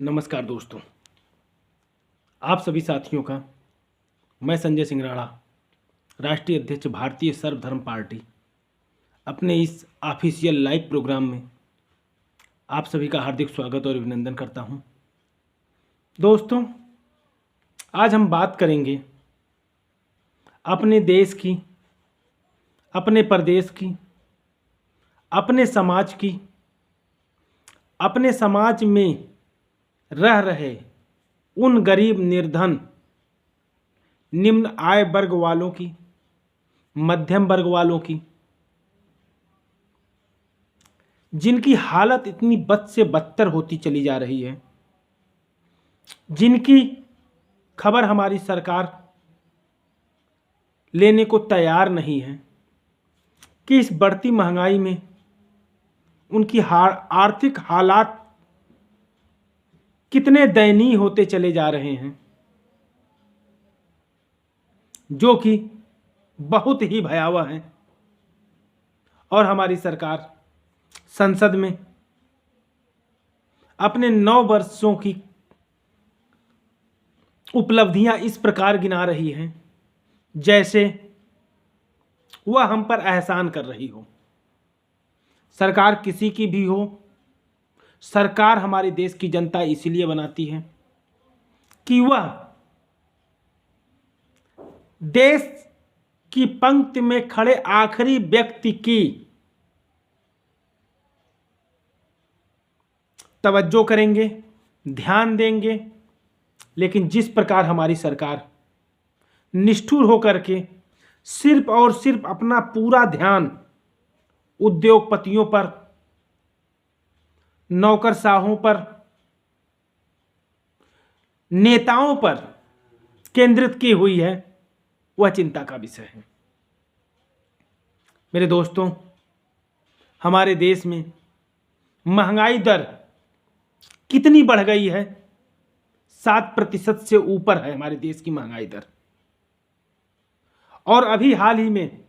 नमस्कार दोस्तों, आप सभी साथियों का मैं संजय सिंह राणा, राष्ट्रीय अध्यक्ष भारतीय सर्वधर्म पार्टी, अपने इस ऑफिशियल लाइव प्रोग्राम में आप सभी का हार्दिक स्वागत और अभिनंदन करता हूं। दोस्तों, आज हम बात करेंगे अपने देश की, अपने प्रदेश की, अपने समाज की, अपने समाज में रह रहे उन गरीब, निर्धन, निम्न आय वर्ग वालों की, मध्यम वर्ग वालों की, जिनकी हालत इतनी बद से बदतर होती चली जा रही है, जिनकी खबर हमारी सरकार लेने को तैयार नहीं है कि इस बढ़ती महंगाई में उनकी आर्थिक हालात कितने दयनीय होते चले जा रहे हैं, जो कि बहुत ही भयावह है। और हमारी सरकार संसद में अपने 9 वर्षों की उपलब्धियां इस प्रकार गिना रही है जैसे वह हम पर एहसान कर रही हो। सरकार किसी की भी हो, सरकार हमारे देश की जनता इसलिए बनाती है कि वह देश की पंक्ति में खड़े आखिरी व्यक्ति की तवज्जो करेंगे, ध्यान देंगे। लेकिन जिस प्रकार हमारी सरकार निष्ठुर होकर के सिर्फ और सिर्फ अपना पूरा ध्यान उद्योगपतियों पर, नौकरशाहों पर, नेताओं पर केंद्रित की हुई है, वह चिंता का विषय है। मेरे दोस्तों, हमारे देश में महंगाई दर कितनी बढ़ गई है? 7% से ऊपर है हमारे देश की महंगाई दर। और अभी हाल ही में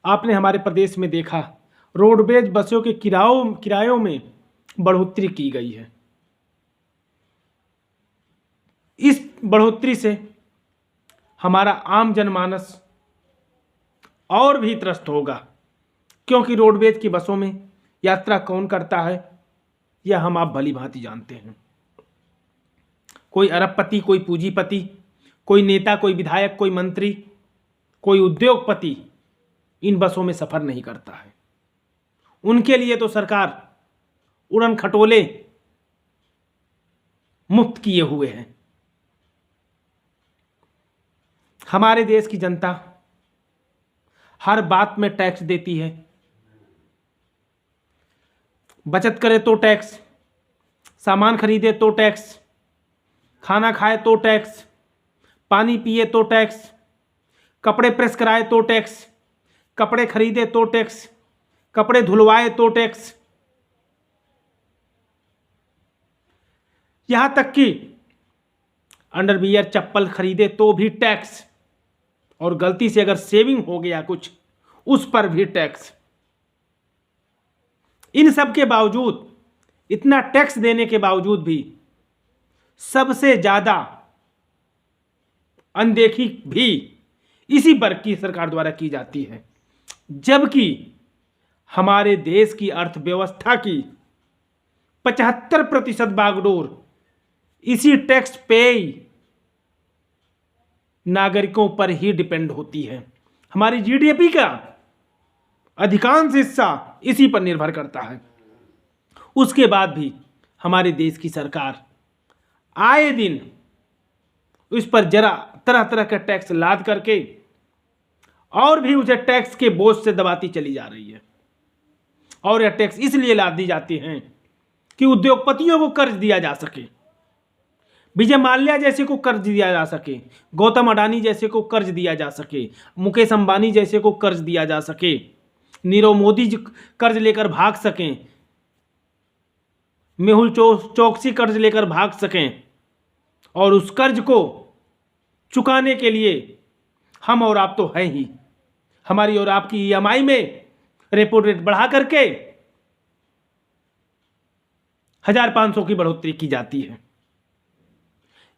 आपने हमारे प्रदेश में देखा, रोडवेज बसों के किरायों में बढ़ोतरी की गई है। इस बढ़ोतरी से हमारा आम जनमानस और भी त्रस्त होगा, क्योंकि रोडवेज की बसों में यात्रा कौन करता है यह हम आप भली भांति जानते हैं। कोई अरबपति, कोई पूंजीपति, कोई नेता, कोई विधायक, कोई मंत्री, कोई उद्योगपति इन बसों में सफर नहीं करता है। उनके लिए तो सरकार उड़न खटोले मुफ्त किए हुए हैं। हमारे देश की जनता हर बात में टैक्स देती है। बचत करे तो टैक्स, सामान खरीदे तो टैक्स, खाना खाए तो टैक्स, पानी पिए तो टैक्स, कपड़े प्रेस कराए तो टैक्स, कपड़े खरीदे तो टैक्स, कपड़े धुलवाए तो टैक्स, यहां तक कि अंडरवियर, चप्पल खरीदे तो भी टैक्स, और गलती से अगर सेविंग हो गया कुछ उस पर भी टैक्स। इन सब के बावजूद, इतना टैक्स देने के बावजूद भी सबसे ज्यादा अनदेखी भी इसी वर्ग की सरकार द्वारा की जाती है, जबकि हमारे देश की अर्थव्यवस्था की 75% बागडोर इसी टैक्स पेय नागरिकों पर ही डिपेंड होती है। हमारी जीडीपी का अधिकांश हिस्सा इसी पर निर्भर करता है। उसके बाद भी हमारे देश की सरकार आए दिन उस पर जरा तरह तरह का टैक्स लाद करके और भी उसे टैक्स के बोझ से दबाती चली जा रही है। और यह टैक्स इसलिए लाद दी जाती हैं कि उद्योगपतियों को कर्ज दिया जा सके, विजय माल्या जैसे को कर्ज दिया जा सके, गौतम अडानी जैसे को कर्ज दिया जा सके, मुकेश अंबानी जैसे को कर्ज दिया जा सके, नीरव मोदी कर्ज लेकर भाग सकें, मेहुल चोकसी कर्ज लेकर भाग सकें, और उस कर्ज को चुकाने के लिए हम और आप तो हैं ही। हमारी और आपकी ईएमआई में रेपो रेट बढ़ा करके 1500 की बढ़ोतरी की जाती है।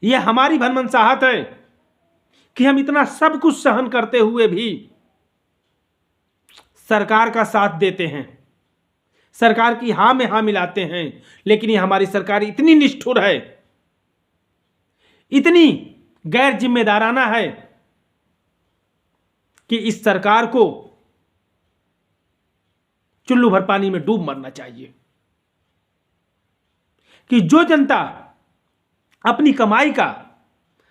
यह हमारी भनमनसाहत है कि हम इतना सब कुछ सहन करते हुए भी सरकार का साथ देते हैं, सरकार की हां में हां मिलाते हैं। लेकिन यह हमारी सरकार इतनी निष्ठुर है, इतनी गैर जिम्मेदाराना है कि इस सरकार को चुल्लू भर पानी में डूब मरना चाहिए। कि जो जनता अपनी कमाई का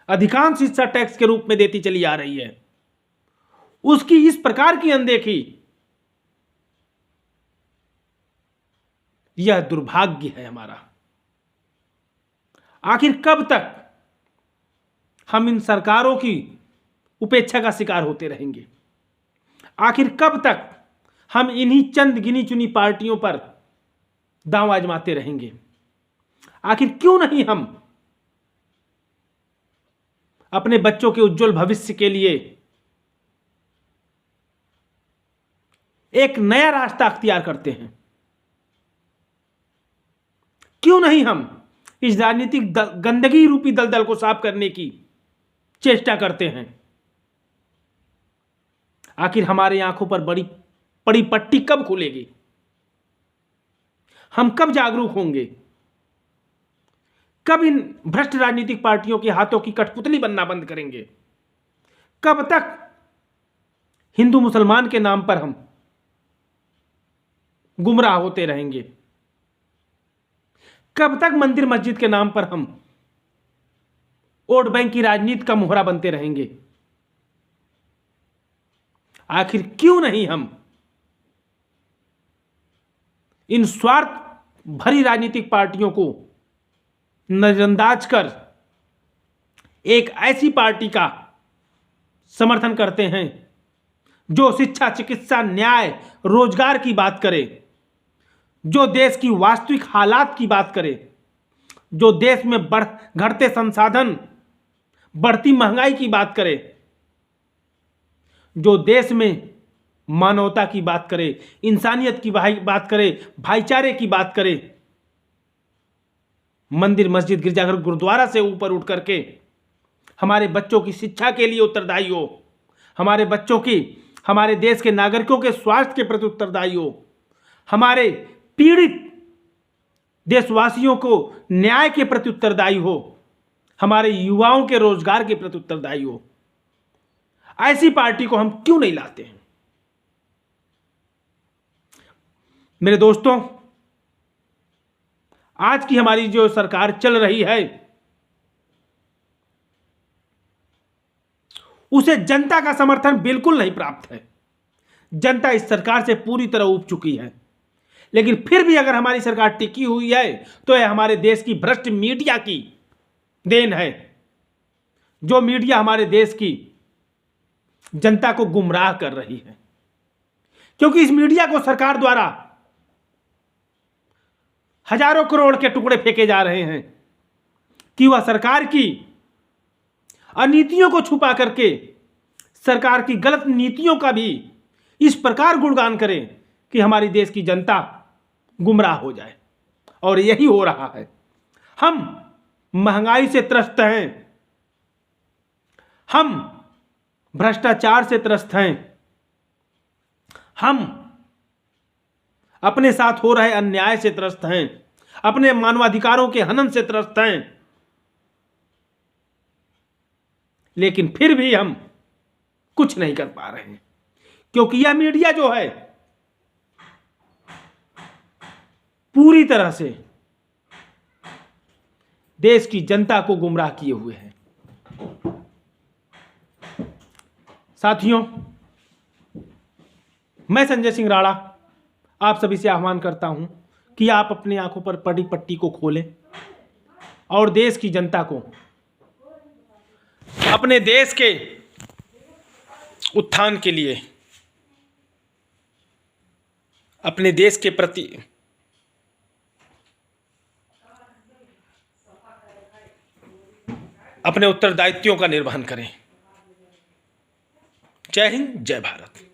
अधिकांश हिस्सा टैक्स के रूप में देती चली आ रही है, उसकी इस प्रकार की अनदेखी, यह दुर्भाग्य है हमारा। आखिर कब तक हम इन सरकारों की उपेक्षा का शिकार होते रहेंगे? आखिर कब तक हम इन्हीं चंद गिनी चुनी पार्टियों पर दांव आजमाते रहेंगे? आखिर क्यों नहीं हम अपने बच्चों के उज्जवल भविष्य के लिए एक नया रास्ता अख्तियार करते हैं? क्यों नहीं हम इस राजनीतिक गंदगी रूपी दलदल को साफ करने की चेष्टा करते हैं? आखिर हमारे आंखों पर बड़ी पट्टी कब खुलेगी? हम कब जागरूक होंगे? कब इन भ्रष्ट राजनीतिक पार्टियों के हाथों की कठपुतली बनना बंद करेंगे? कब तक हिंदू मुसलमान के नाम पर हम गुमराह होते रहेंगे? कब तक मंदिर मस्जिद के नाम पर हम वोट बैंक की राजनीति का मोहरा बनते रहेंगे? आखिर क्यों नहीं हम इन स्वार्थ भरी राजनीतिक पार्टियों को नजरअंदाज कर एक ऐसी पार्टी का समर्थन करते हैं जो शिक्षा, चिकित्सा, न्याय, रोजगार की बात करे, जो देश की वास्तविक हालात की बात करे, जो देश में घटते संसाधन, बढ़ती महंगाई की बात करे, जो देश में मानवता की बात करे, इंसानियत की बात करे, भाईचारे की बात करे, मंदिर मस्जिद गिरजाघर गुरुद्वारा से ऊपर उठ करके हमारे बच्चों की शिक्षा के लिए उत्तरदायी हो, हमारे बच्चों की, हमारे देश के नागरिकों के स्वास्थ्य के प्रति उत्तरदायी हो, हमारे पीड़ित देशवासियों को न्याय के प्रति उत्तरदायी हो, हमारे युवाओं के रोजगार के प्रति उत्तरदायी हो। ऐसी पार्टी को हम क्यों नहीं लाते हैं? मेरे दोस्तों, आज की हमारी जो सरकार चल रही है, उसे जनता का समर्थन बिल्कुल नहीं प्राप्त है। जनता इस सरकार से पूरी तरह ऊब चुकी है। लेकिन फिर भी अगर हमारी सरकार टिकी हुई है तो यह हमारे देश की भ्रष्ट मीडिया की देन है, जो मीडिया हमारे देश की जनता को गुमराह कर रही है। क्योंकि इस मीडिया को सरकार द्वारा हजारों करोड़ के टुकड़े फेंके जा रहे हैं कि वह सरकार की अनीतियों को छुपा करके सरकार की गलत नीतियों का भी इस प्रकार गुणगान करें कि हमारी देश की जनता गुमराह हो जाए। और यही हो रहा है। हम महंगाई से त्रस्त हैं, हम भ्रष्टाचार से त्रस्त हैं, हम अपने साथ हो रहे अन्याय से त्रस्त हैं, अपने मानवाधिकारों के हनन से त्रस्त हैं। लेकिन फिर भी हम कुछ नहीं कर पा रहे हैं, क्योंकि यह मीडिया जो है पूरी तरह से देश की जनता को गुमराह किए हुए है। साथियों, मैं संजय सिंह राणा आप सभी से आह्वान करता हूं कि आप अपनी आंखों पर पड़ी पट्टी को खोलें और देश की जनता को अपने देश के उत्थान के लिए, अपने देश के प्रति अपने उत्तरदायित्वों का निर्वहन करें। जय हिंद, जय भारत।